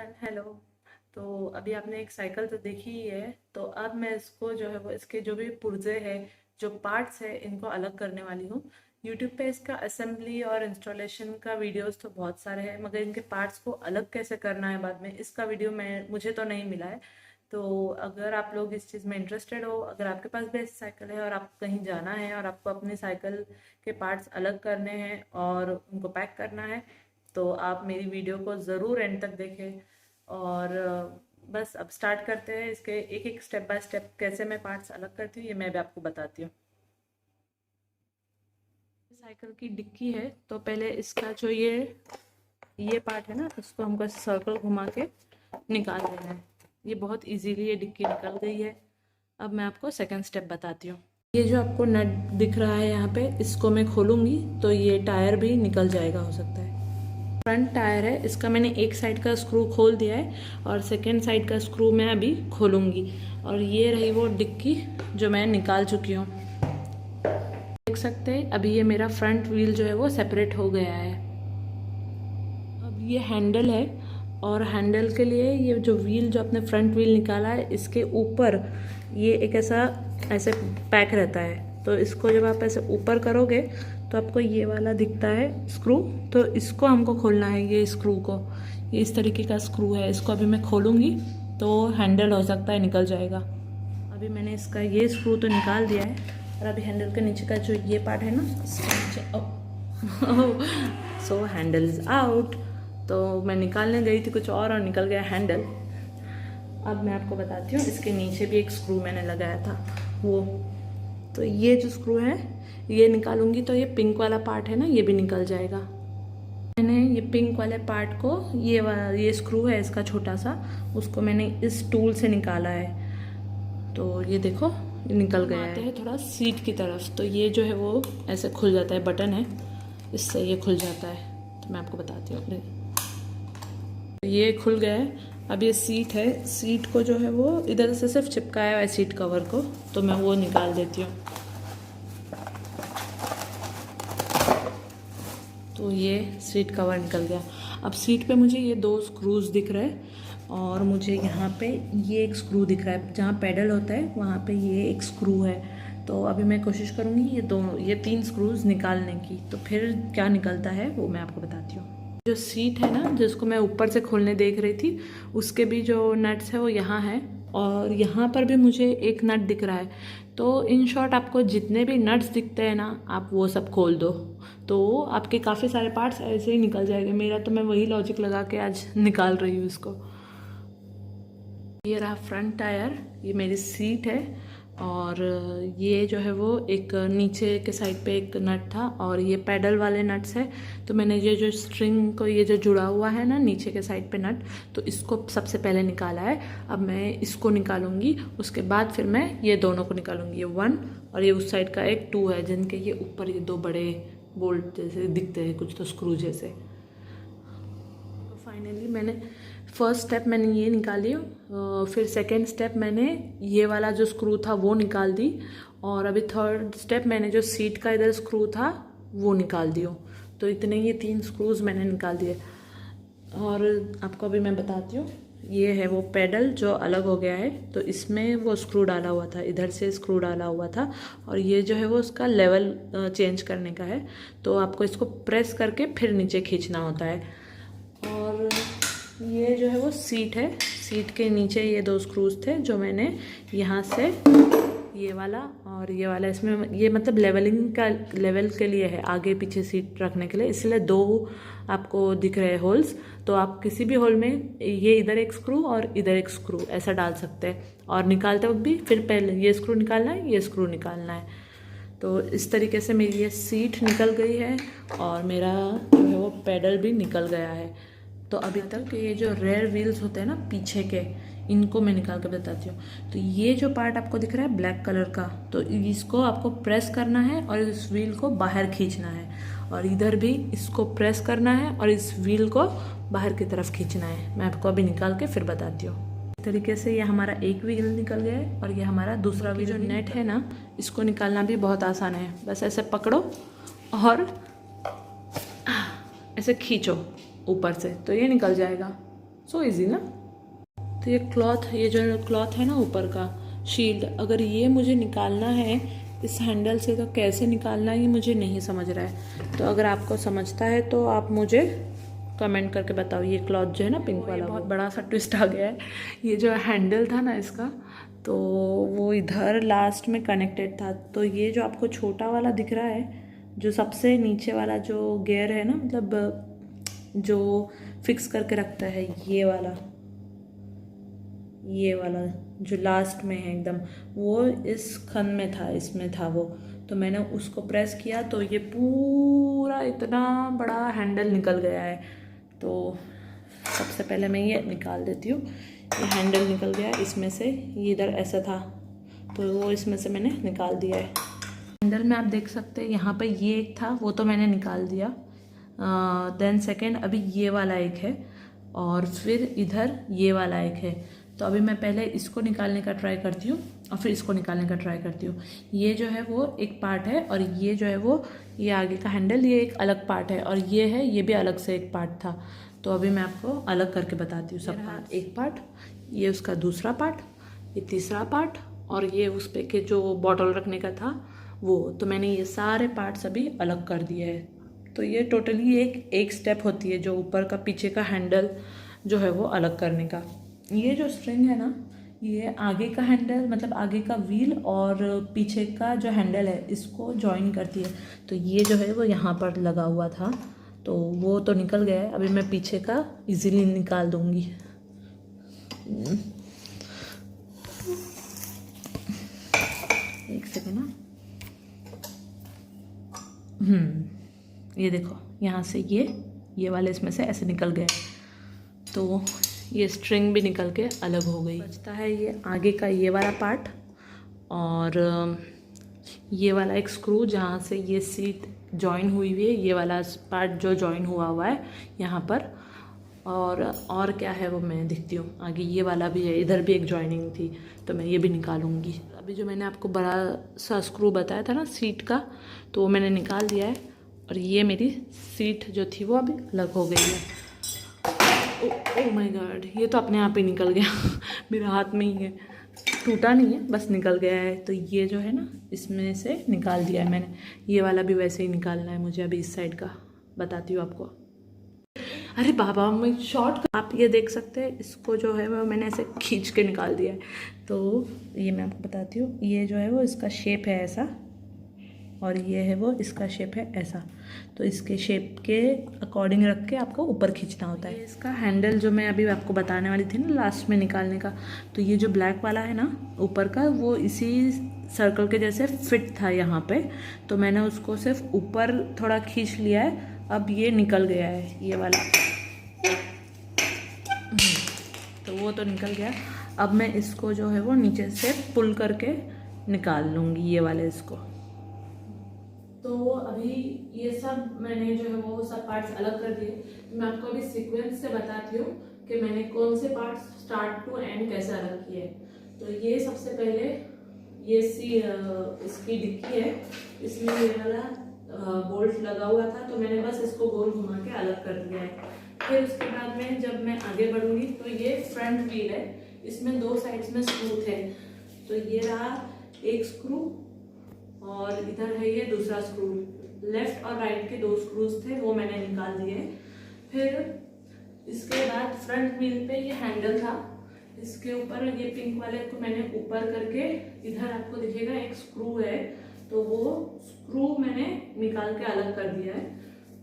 Everyone, hello. तो अभी आपने एक साइकिल तो देखी ही है। तो अब मैं इसको जो है वो इसके जो भी पुर्जे हैं, जो पार्ट्स है, इनको अलग करने वाली हूँ। यूट्यूब पे इसका असेंबली और इंस्टॉलेशन का वीडियोस तो बहुत सारे हैं, मगर इनके पार्ट्स को अलग कैसे करना है बाद में, इसका वीडियो मुझे तो नहीं मिला है। तो अगर आप लोग इस चीज़ में इंटरेस्टेड हो, अगर आपके पास भी ऐसी साइकिल है और आप कहीं जाना है और आपको अपनी साइकिल के पार्ट्स अलग करने हैं और उनको पैक करना है, तो आप मेरी वीडियो को ज़रूर एंड तक देखें। और बस अब स्टार्ट करते हैं। इसके एक एक स्टेप बाय स्टेप कैसे मैं पार्ट्स अलग करती हूँ, ये मैं भी आपको बताती हूँ। साइकिल की डिक्की है, तो पहले इसका जो ये पार्ट है ना, इसको हमको सर्कल घुमा के निकाल देना है। ये बहुत इजीली ये डिक्की निकल गई है। अब मैं आपको सेकंड स्टेप बताती हूँ। ये जो आपको नट दिख रहा है यहाँ पे, इसको मैं खोलूँगी तो ये टायर भी निकल जाएगा, हो सकता है। फ्रंट टायर है, इसका मैंने एक साइड का स्क्रू खोल दिया है और सेकेंड साइड का स्क्रू मैं अभी खोलूँगी। और ये रही वो डिक्की जो मैं निकाल चुकी हूँ। देख सकते हैं अभी ये मेरा फ्रंट व्हील जो है वो सेपरेट हो गया है। अब ये हैंडल है, और हैंडल के लिए ये जो व्हील जो अपने फ्रंट व्हील निकाला है, इसके ऊपर ये एक ऐसे पैक रहता है। तो इसको जब आप ऐसे ऊपर करोगे तो आपको ये वाला दिखता है स्क्रू, तो इसको हमको खोलना है। ये स्क्रू को, ये इस तरीके का स्क्रू है, इसको अभी मैं खोलूँगी तो हैंडल हो सकता है निकल जाएगा। अभी मैंने इसका ये स्क्रू तो निकाल दिया है, और अभी हैंडल के नीचे का जो ये पार्ट है ना, सो हैंडल इज आउट। तो मैं निकालने गई थी कुछ और निकल गया हैंडल। अब मैं आपको बताती हूँ, इसके नीचे भी एक स्क्रू मैंने लगाया था वो। तो ये जो स्क्रू है ये निकालूंगी तो ये पिंक वाला पार्ट है ना, ये भी निकल जाएगा। मैंने ये पिंक वाले पार्ट को, ये स्क्रू है इसका छोटा सा, उसको मैंने इस टूल से निकाला है। तो ये देखो ये निकल गया है। आते हैं थोड़ा सीट की तरफ, तो ये जो है वो ऐसे खुल जाता है, बटन है, इससे ये खुल जाता है। तो मैं आपको बताती हूँ, ये खुल गया है। अब ये सीट है, सीट को जो है वो इधर से सिर्फ चिपकाया हुआ है सीट कवर को, तो मैं वो निकाल देती हूँ। तो ये सीट कवर निकल गया। अब सीट पे मुझे ये दो स्क्रूज दिख रहे हैं, और मुझे यहाँ पे ये एक स्क्रू दिख रहा है, जहाँ पैडल होता है वहाँ पे ये एक स्क्रू है। तो अभी मैं कोशिश करूँगी ये तीन स्क्रूज निकालने की, तो फिर क्या निकलता है वो मैं आपको बताती हूँ। जो सीट है ना, जिसको मैं ऊपर से खोलने देख रही थी, उसके भी जो नट्स है वो यहाँ है, और यहाँ पर भी मुझे एक नट दिख रहा है। तो इन शॉर्ट आपको जितने भी नट्स दिखते हैं ना, आप वो सब खोल दो, तो आपके काफ़ी सारे पार्ट्स ऐसे ही निकल जाएंगे। मेरा तो मैं वही लॉजिक लगा के आज निकाल रही हूँ इसको। ये रहा फ्रंट टायर, ये मेरी सीट है, और ये जो है वो एक नीचे के साइड पे एक नट था, और ये पैडल वाले नट्स है। तो मैंने ये जो स्ट्रिंग को ये जो जुड़ा हुआ है ना नीचे के साइड पे नट, तो इसको सबसे पहले निकाला है। अब मैं इसको निकालूंगी, उसके बाद फिर मैं ये दोनों को निकालूंगी, ये 1 और ये उस साइड का एक 2 है, जिनके ये ऊपर ये दो बड़े बोल्ट जैसे दिखते हैं, कुछ तो स्क्रू जैसे। फाइनली मैंने फर्स्ट स्टेप मैंने ये निकाली, फिर सेकेंड स्टेप मैंने ये वाला जो स्क्रू था वो निकाल दी, और अभी थर्ड स्टेप मैंने जो सीट का इधर स्क्रू था वो निकाल दियो। तो इतने ये 3 स्क्रूज मैंने निकाल दिए। और आपको अभी मैं बताती हूँ, ये है वो पैडल जो अलग हो गया है, तो इसमें वो स्क्रू डाला हुआ था, इधर से स्क्रू डाला हुआ था, और ये जो है वो उसका लेवल चेंज करने का है। तो आपको इसको प्रेस करके फिर नीचे खींचना होता है। और ये जो है वो सीट है, सीट के नीचे ये 2 स्क्रूज थे जो मैंने यहाँ से, ये वाला और ये वाला, इसमें ये मतलब लेवल के लिए है, आगे पीछे सीट रखने के लिए, इसलिए 2 आपको दिख रहे हैं होल्स। तो आप किसी भी होल में ये इधर एक स्क्रू और इधर एक स्क्रू ऐसा डाल सकते हैं, और निकालते वक्त भी फिर पहले ये स्क्रू निकालना है, ये स्क्रू निकालना है। तो इस तरीके से मेरी ये सीट निकल गई है, और मेरा जो है वो पैडल भी निकल गया है। तो अभी तक ये जो रेयर व्हील्स होते हैं ना पीछे के, इनको मैं निकाल के बताती हूँ। तो ये जो पार्ट आपको दिख रहा है ब्लैक कलर का, तो इसको आपको प्रेस करना है और इस व्हील को बाहर खींचना है, और इधर भी इसको प्रेस करना है और इस व्हील को बाहर की तरफ खींचना है। मैं आपको अभी निकाल के फिर बताती हूँ। इस तरीके से ये हमारा एक व्हील निकल गया है, और ये हमारा दूसरा व्हील। जो नेट है ना, इसको निकालना भी बहुत आसान है, बस ऐसे पकड़ो और ऐसे खींचो ऊपर से, तो ये निकल जाएगा। सो इजी ना। तो ये क्लॉथ, ये जो क्लॉथ है ना ऊपर का शील्ड, अगर ये मुझे निकालना है इस हैंडल से तो कैसे निकालना है ये मुझे नहीं समझ रहा है। तो अगर आपको समझता है तो आप मुझे कमेंट करके बताओ। ये क्लॉथ जो है ना पिंक वाला, बहुत बड़ा सा ट्विस्ट आ गया है। ये जो हैंडल था ना इसका, तो वो इधर लास्ट में कनेक्टेड था। तो ये जो आपको छोटा वाला दिख रहा है, जो सबसे नीचे वाला जो गियर है ना, मतलब जो फिक्स करके रखता है, ये वाला जो लास्ट में है एकदम, वो इस खन में था, इसमें था वो। तो मैंने उसको प्रेस किया तो ये पूरा इतना बड़ा हैंडल निकल गया है। तो सबसे पहले मैं ये निकाल देती हूँ। ये हैंडल निकल गया है इसमें से, ये इधर ऐसा था तो वो इसमें से मैंने निकाल दिया है। हैंडल में आप देख सकते हैं यहाँ पे ये एक था, वो तो मैंने निकाल दिया। देन सेकेंड अभी ये वाला एक है और फिर इधर ये वाला एक है। तो अभी मैं पहले इसको निकालने का ट्राई करती हूँ और फिर इसको निकालने का ट्राई करती हूँ। ये जो है वो एक पार्ट है और ये जो है वो, ये आगे का हैंडल, ये एक अलग पार्ट है और ये है, ये भी अलग से एक पार्ट था। तो अभी मैं आपको अलग करके बताती हूँ सब पार्ट। एक पार्ट, ये उसका दूसरा पार्ट, ये तीसरा पार्ट और ये उस पे के जो बॉटल रखने का था वो। तो मैंने ये सारे पार्ट्स अभी अलग कर दिए हैं। तो ये टोटली एक स्टेप होती है जो ऊपर का पीछे का हैंडल जो है वो अलग करने का। ये जो स्ट्रिंग है ना, ये आगे का हैंडल, मतलब आगे का व्हील और पीछे का जो हैंडल है इसको जॉइन करती है। तो ये जो है वो यहाँ पर लगा हुआ था तो वो तो निकल गया है। अभी मैं पीछे का इजीली निकाल दूँगी। एक सेकेंड ना। ये देखो यहाँ से ये वाले इसमें से ऐसे निकल गए। तो ये स्ट्रिंग भी निकल के अलग हो गई। बचता है ये आगे का ये वाला पार्ट और ये वाला एक स्क्रू जहाँ से ये सीट जॉइन हुई है, ये वाला पार्ट जो जॉइन हुआ है यहाँ पर। और क्या है वो मैं दिखती हूँ। आगे ये वाला भी है, इधर भी एक जॉइनिंग थी तो मैं ये भी निकालूंगी। अभी जो मैंने आपको बड़ा सा स्क्रू बताया था ना सीट का, तो वो मैंने निकाल दिया है और ये मेरी सीट जो थी वो अभी अलग हो गई है। ओह माय गॉड, ये तो अपने आप ही निकल गया मेरे हाथ में ही है, टूटा नहीं है, बस निकल गया है। तो ये जो है ना इसमें से निकाल दिया है मैंने। ये वाला भी वैसे ही निकालना है मुझे। अभी इस साइड का बताती हूँ आपको। अरे बाबा, मैं शॉर्ट, आप ये देख सकते हैं, इसको जो है वो मैंने ऐसे खींच के निकाल दिया है। तो ये मैं आपको बताती हूँ, ये जो है वो इसका शेप है ऐसा और ये है वो इसका शेप है ऐसा। तो इसके शेप के अकॉर्डिंग रख के आपको ऊपर खींचना होता है। इसका हैंडल जो मैं अभी आपको बताने वाली थी ना लास्ट में निकालने का, तो ये जो ब्लैक वाला है ना ऊपर का, वो इसी सर्कल के जैसे फिट था यहाँ पे। तो मैंने उसको सिर्फ ऊपर थोड़ा खींच लिया है, अब ये निकल गया है ये वाला। तो वो तो निकल गया। अब मैं इसको जो है वो नीचे से पुल करके निकाल लूँगी ये वाले इसको। तो अभी ये सब मैंने जो है वो सब पार्ट्स अलग कर दिए। मैं आपको अभी सीक्वेंस से बताती हूँ कि मैंने कौन से पार्ट्स स्टार्ट टू एंड कैसे अलग किए। तो ये सबसे पहले ये इसकी डिक्की है, इसमें ये वाला बोल्ट लगा हुआ था तो मैंने बस इसको गोल घुमा के अलग कर दिया है। फिर उसके बाद में जब मैं आगे बढ़ूंगी तो ये फ्रंट व्हील है, इसमें दो साइड्स में स्क्रू थे। तो ये रहा एक स्क्रू और इधर है ये दूसरा स्क्रू। लेफ्ट और राइट के दो स्क्रूज थे वो मैंने निकाल दिए। फिर इसके बाद फ्रंट व्हील पे ये हैंडल था, इसके ऊपर ये पिंक वाले को मैंने ऊपर करके, इधर आपको दिखेगा एक स्क्रू है तो वो स्क्रू मैंने निकाल के अलग कर दिया है।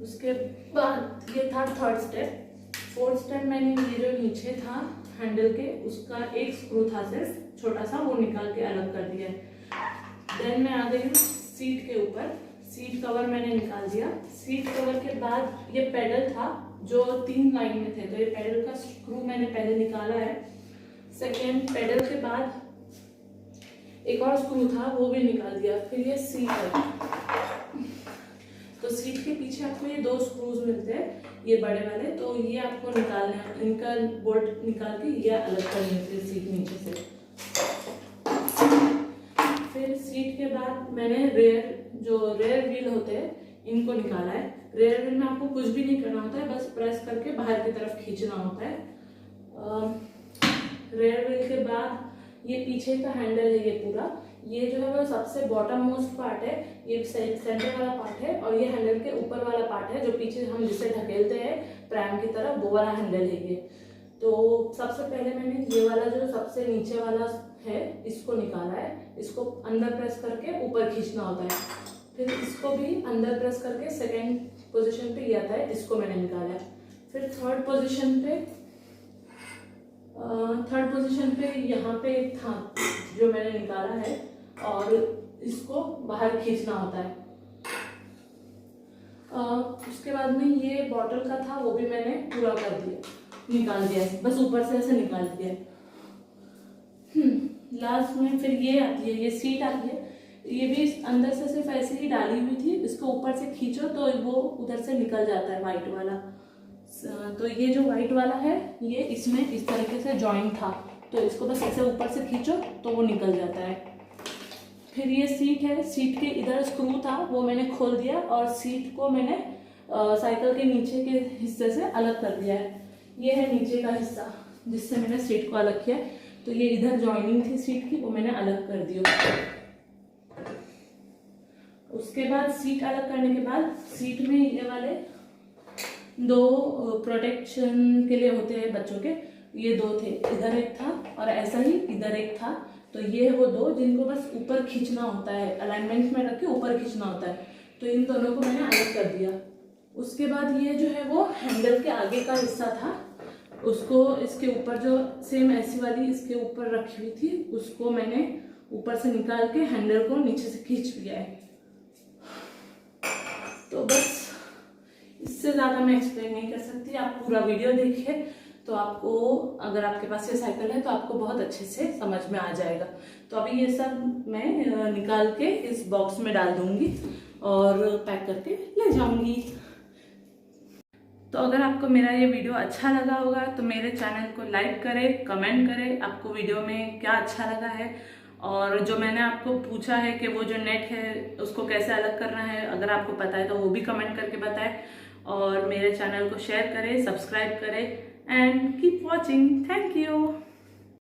उसके बाद ये था थर्ड स्टेप। फोर्थ स्टेप मैंने ये जो नीचे था हैंडल के उसका एक स्क्रू था सिर्फ छोटा सा, वो निकाल के अलग कर दिया है। देन मैं आ गई हूँ सीट के ऊपर। सीट कवर मैंने निकाल दिया। सीट कवर के बाद ये पेडल था जो 3 लाइन में थे, तो ये पेडल का स्क्रू मैंने पहले निकाला है। सेकेंड पेडल के बाद एक और स्क्रू था वो भी निकाल दिया। फिर ये सीट है, तो सीट के पीछे आपको ये 2 स्क्रूज मिलते हैं ये बड़े वाले, तो ये आपको निकालने, इनका बोल्ट निकाल के ये अलग करने थे सीट नीचे से। फिर सीट के बाद मैंने रेयर व्हील होते हैं इनको निकाला है। रेयर व्हील में आपको कुछ भी नहीं करना होता है, बस प्रेस करके बाहर की तरफ खींचना होता है। रेयर व्हील के बाद ये पीछे का हैंडल है, ये पूरा, ये जो है वो सबसे बॉटम मोस्ट पार्ट है, ये सेंटर वाला पार्ट है, और ये हैंडल के ऊपर वाला पार्ट है जो पीछे हम जिसे ढकेलते हैं प्रैम की तरह, वो वाला हैंडल है ये। तो सबसे पहले मैंने ये वाला जो सबसे नीचे वाला है इसको निकाला है, इसको अंदर प्रेस करके ऊपर खींचना होता है, फिर इसको भी अंदर प्रेस करके सेकेंड पोजीशन पे ये आता है, इसको मैंने निकाला है। फिर थर्ड पोजीशन पे यहाँ पे एक था जो मैंने निकाला है, और इसको बाहर खींचना होता है। उसके बाद में ये बॉटल का था, वो भी मैंने पूरा कर दिया, निकाल दिया, बस ऊपर से ऐसे निकाल दिया। लास्ट में फिर ये आती है, ये सीट आती है, ये भी अंदर से सिर्फ ऐसे ही डाली हुई थी, इसको ऊपर से खींचो तो वो उधर से निकल जाता है वाइट वाला। तो ये जो वाइट वाला है ये इसमें इस तरीके से जॉइंट था, तो इसको बस ऐसे ऊपर से खींचो तो वो निकल जाता है। फिर ये सीट है, सीट के इधर स्क्रू था वो मैंने खोल दिया, और सीट को मैंने साइकिल के नीचे के हिस्से से अलग कर दिया है। ये है नीचे का हिस्सा जिससे मैंने सीट को अलग किया, तो ये इधर जॉइनिंग थी सीट की, वो मैंने अलग कर दी। उसके बाद सीट अलग करने के बाद सीट में ये वाले दो प्रोटेक्शन के लिए होते हैं बच्चों के, ये दो थे, इधर एक था और ऐसा ही इधर एक था, तो ये वो दो जिनको बस ऊपर खींचना होता है, अलाइनमेंट में रख के ऊपर खींचना होता है, तो इन दोनों को मैंने अलग कर दिया। उसके बाद ये जो है वो हैंडल के आगे का हिस्सा था, उसको इसके ऊपर जो सेम ऐसी वाली इसके ऊपर रखी हुई थी, उसको मैंने ऊपर से निकाल के हैंडल को नीचे से खींच लिया है। तो बस इससे ज़्यादा मैं एक्सप्लेन नहीं कर सकती, आप पूरा वीडियो देखिए तो आपको, अगर आपके पास ये साइकिल है तो आपको बहुत अच्छे से समझ में आ जाएगा। तो अभी ये सब मैं निकाल के इस बॉक्स में डाल दूंगी और पैक करके ले जाऊंगी। तो अगर आपको मेरा ये वीडियो अच्छा लगा होगा तो मेरे चैनल को लाइक करें, कमेंट करें आपको वीडियो में क्या अच्छा लगा है, और जो मैंने आपको पूछा है कि वो जो नेट है उसको कैसे अलग करना है, अगर आपको पता है तो वो भी कमेंट करके बताएं, और मेरे चैनल को शेयर करें, सब्सक्राइब करें, and keep watching. Thank you.